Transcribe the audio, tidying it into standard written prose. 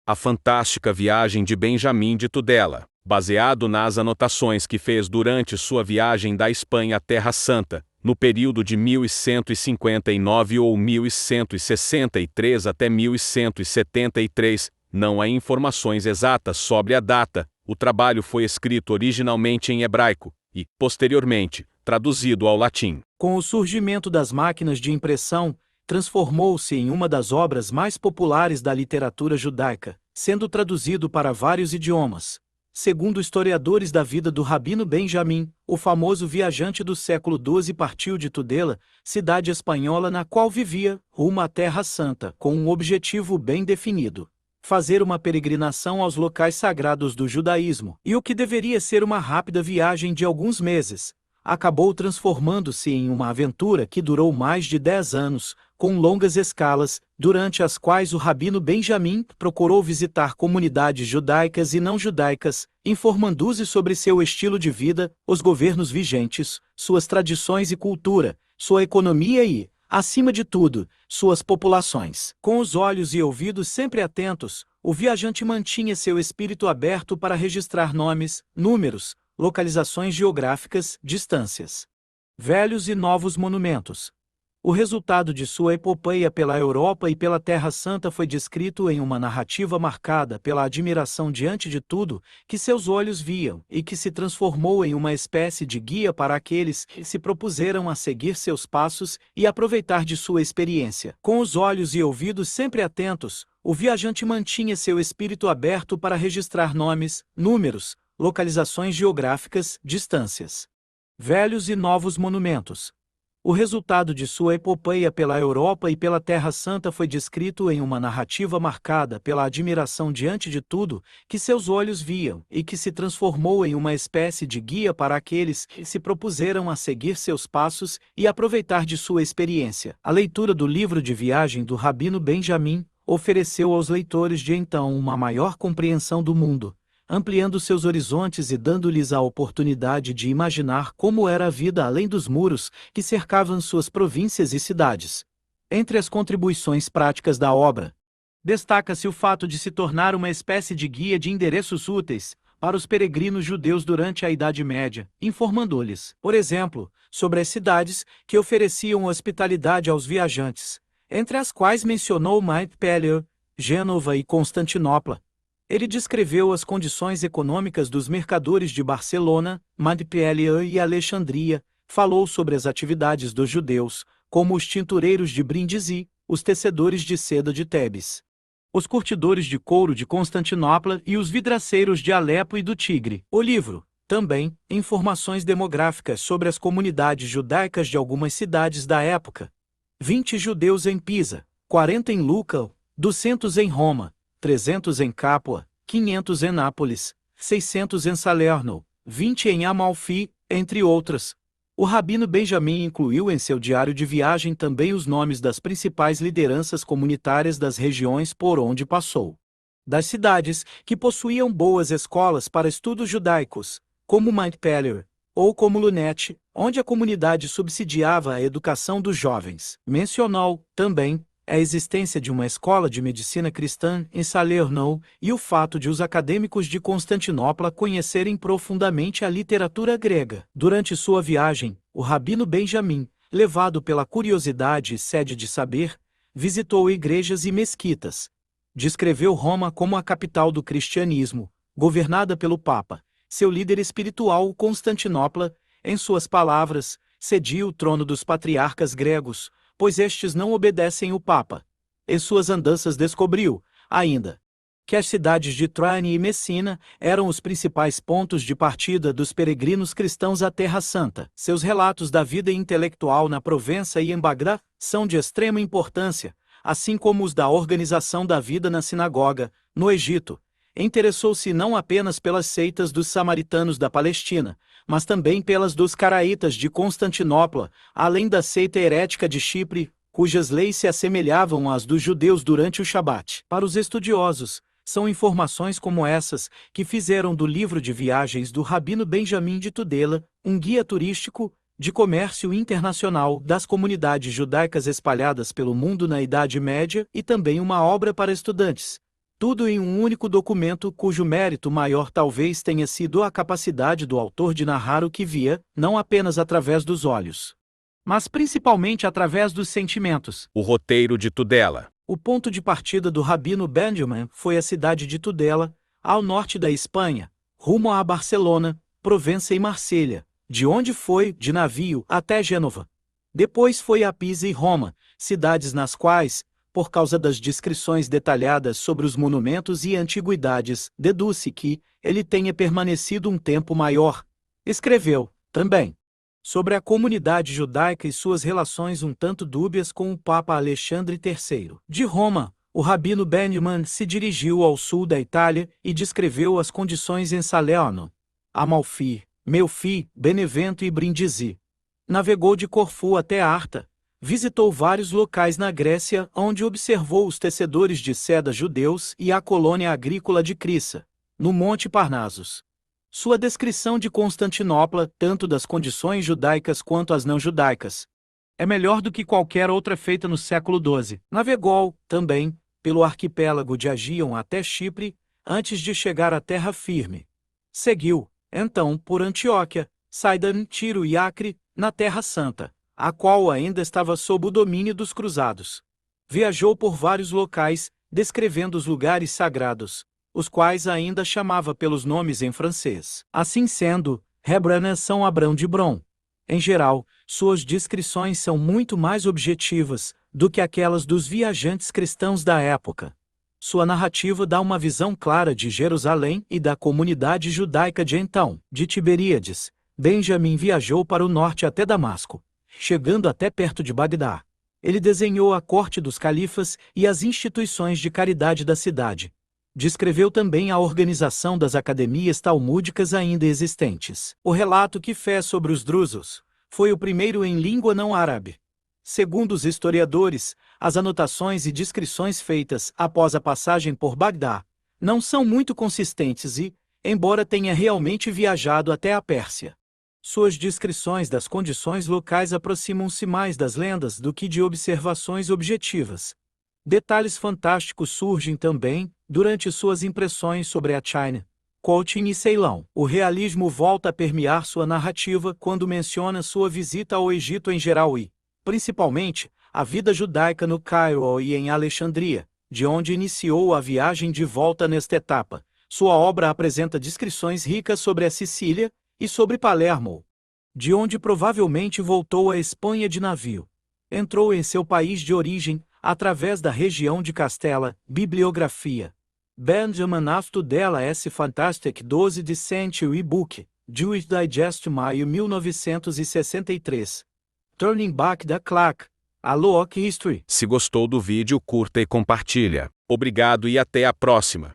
A Fantástica Viagem de Benjamim de Tudela, baseado nas anotações que fez durante sua viagem da Espanha à Terra Santa, no período de 1159 ou 1163 até 1173, não há informações exatas sobre a data. O trabalho foi escrito originalmente em hebraico e, posteriormente, traduzido ao latim. Com o surgimento das máquinas de impressão, transformou-se em uma das obras mais populares da literatura judaica, sendo traduzido para vários idiomas. Segundo historiadores da vida do Rabino Benjamim, o famoso viajante do século XII partiu de Tudela, cidade espanhola na qual vivia, rumo à Terra Santa, com um objetivo bem definido: fazer uma peregrinação aos locais sagrados do judaísmo, e o que deveria ser uma rápida viagem de alguns meses, acabou transformando-se em uma aventura que durou mais de 10 anos, com longas escalas, durante as quais o Rabino Benjamim procurou visitar comunidades judaicas e não judaicas, informando-se sobre seu estilo de vida, os governos vigentes, suas tradições e cultura, sua economia e, acima de tudo, suas populações. Com os olhos e ouvidos sempre atentos, o viajante mantinha seu espírito aberto para registrar nomes, números, localizações geográficas, distâncias, velhos e novos monumentos. O resultado de sua epopeia pela Europa e pela Terra Santa foi descrito em uma narrativa marcada pela admiração diante de tudo que seus olhos viam e que se transformou em uma espécie de guia para aqueles que se propuseram a seguir seus passos e aproveitar de sua experiência. Com os olhos e ouvidos sempre atentos, o viajante mantinha seu espírito aberto para registrar nomes, números, localizações geográficas, distâncias, velhos e novos monumentos. O resultado de sua epopeia pela Europa e pela Terra Santa foi descrito em uma narrativa marcada pela admiração diante de tudo que seus olhos viam e que se transformou em uma espécie de guia para aqueles que se propuseram a seguir seus passos e aproveitar de sua experiência. A leitura do livro de viagem do Rabino Benjamim ofereceu aos leitores de então uma maior compreensão do mundo, ampliando seus horizontes e dando-lhes a oportunidade de imaginar como era a vida além dos muros que cercavam suas províncias e cidades. Entre as contribuições práticas da obra, destaca-se o fato de se tornar uma espécie de guia de endereços úteis para os peregrinos judeus durante a Idade Média, informando-lhes, por exemplo, sobre as cidades que ofereciam hospitalidade aos viajantes, entre as quais mencionou Montpellier, Gênova e Constantinopla. Ele descreveu as condições econômicas dos mercadores de Barcelona, Montpellier e Alexandria, falou sobre as atividades dos judeus, como os tintureiros de Brindisi, os tecedores de seda de Tebes, os curtidores de couro de Constantinopla e os vidraceiros de Alepo e do Tigre. O livro, também, informações demográficas sobre as comunidades judaicas de algumas cidades da época. 20 judeus em Pisa, 40 em Lucca, 200 em Roma, 300 em Capua, 500 em Nápoles, 600 em Salerno, 20 em Amalfi, entre outras. O Rabino Benjamim incluiu em seu diário de viagem também os nomes das principais lideranças comunitárias das regiões por onde passou. Das cidades que possuíam boas escolas para estudos judaicos, como Montpellier, ou como Lunete, onde a comunidade subsidiava a educação dos jovens. Mencionou, também, a existência de uma escola de medicina cristã em Salerno e o fato de os acadêmicos de Constantinopla conhecerem profundamente a literatura grega. Durante sua viagem, o Rabino Benjamim, levado pela curiosidade e sede de saber, visitou igrejas e mesquitas. Descreveu Roma como a capital do cristianismo, governada pelo Papa, seu líder espiritual Constantinopla, em suas palavras, cedia o trono dos patriarcas gregos, pois estes não obedecem o Papa. Em suas andanças descobriu, ainda, que as cidades de Trani e Messina eram os principais pontos de partida dos peregrinos cristãos à Terra Santa. Seus relatos da vida intelectual na Provença e em Bagdá são de extrema importância, assim como os da organização da vida na sinagoga, no Egito. Interessou-se não apenas pelas seitas dos samaritanos da Palestina, mas também pelas dos caraítas de Constantinopla, além da seita herética de Chipre, cujas leis se assemelhavam às dos judeus durante o Shabat. Para os estudiosos, são informações como essas que fizeram do livro de viagens do Rabino Benjamim de Tudela um guia turístico, de comércio internacional das comunidades judaicas espalhadas pelo mundo na Idade Média e também uma obra para estudantes. Tudo em um único documento cujo mérito maior talvez tenha sido a capacidade do autor de narrar o que via, não apenas através dos olhos, mas principalmente através dos sentimentos. O roteiro de Tudela. O ponto de partida do Rabino Benjamin foi a cidade de Tudela, ao norte da Espanha, rumo a Barcelona, Provença e Marselha, de onde foi, de navio, até Gênova. Depois foi a Pisa e Roma, cidades nas quais, por causa das descrições detalhadas sobre os monumentos e antiguidades, deduz-se que ele tenha permanecido um tempo maior. Escreveu, também, sobre a comunidade judaica e suas relações um tanto dúbias com o Papa Alexandre III. De Roma, o Rabino Benjamin se dirigiu ao sul da Itália e descreveu as condições em Salerno, Amalfi, Melfi, Benevento e Brindisi. Navegou de Corfu até Arta. Visitou vários locais na Grécia, onde observou os tecedores de seda judeus e a colônia agrícola de Crissa, no Monte Parnasos. Sua descrição de Constantinopla, tanto das condições judaicas quanto as não judaicas, é melhor do que qualquer outra feita no século XII. Navegou, também, pelo arquipélago de Aegean até Chipre, antes de chegar à terra firme. Seguiu, então, por Antioquia, Sidon, Tiro e Acre, na Terra Santa, a qual ainda estava sob o domínio dos cruzados. Viajou por vários locais, descrevendo os lugares sagrados, os quais ainda chamava pelos nomes em francês. Assim sendo, Hebron São Abrão de Bron. Em geral, suas descrições são muito mais objetivas do que aquelas dos viajantes cristãos da época. Sua narrativa dá uma visão clara de Jerusalém e da comunidade judaica de então. De Tiberíades, Benjamim viajou para o norte até Damasco, chegando até perto de Bagdá. Ele desenhou a corte dos califas e as instituições de caridade da cidade. Descreveu também a organização das academias talmúdicas ainda existentes. O relato que fez sobre os drusos foi o primeiro em língua não árabe. Segundo os historiadores, as anotações e descrições feitas após a passagem por Bagdá não são muito consistentes e, embora tenha realmente viajado até a Pérsia, suas descrições das condições locais aproximam-se mais das lendas do que de observações objetivas. Detalhes fantásticos surgem também durante suas impressões sobre a China, Cochin e Ceilão. O realismo volta a permear sua narrativa quando menciona sua visita ao Egito em geral e, principalmente, a vida judaica no Cairo e em Alexandria, de onde iniciou a viagem de volta nesta etapa. Sua obra apresenta descrições ricas sobre a Sicília e sobre Palermo, de onde provavelmente voltou à Espanha de navio. Entrou em seu país de origem, através da região de Castela. Bibliografia. Benjamin of Tudela S. Fantastic 12 de Century Book, Jewish Digest, maio 1963. Turning Back the Clock, A Look History. Se gostou do vídeo, curta e compartilha. Obrigado e até a próxima.